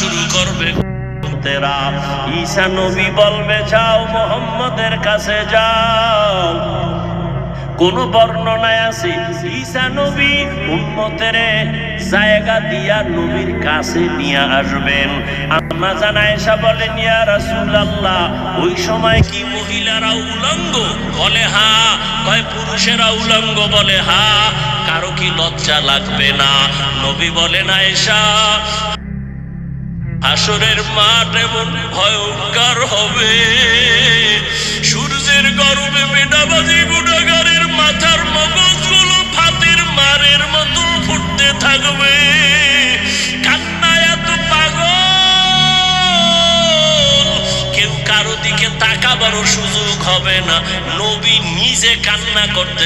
শুরু করবে তেরা। ঈসা নবী বলবে যাও মুহাম্মদের কাছে যাও। কোন বর্ণনায় আছে ঈসা নবী উম্মতের জায়গা দিয়া নবীর কাছে নিয়ে আসবেন। আম্মা জান আয়েশা বলেন ইয়া রাসূলুল্লাহ ওই সময় কি মহিলারা উলঙ্গ? বলে হ্যাঁ। কয় পুরুষেরা উলঙ্গ? বলে হ্যাঁ। কারো কি লজ্জা লাগবে না? নবী বলেন আয়েশা হাসরের মাঠ এমন ভয়ঙ্কর হবে, সূর্যের গরমে বেনামাজি গুনাহগারের মাথার মগজগুলো ফাতের মারের মতো ফুটতে থাকবে। কান্নায় এত পাগল কেউ কারো দিকে তাকাবারও সুযোগ হবে না। নবী নিজে কান্না করতে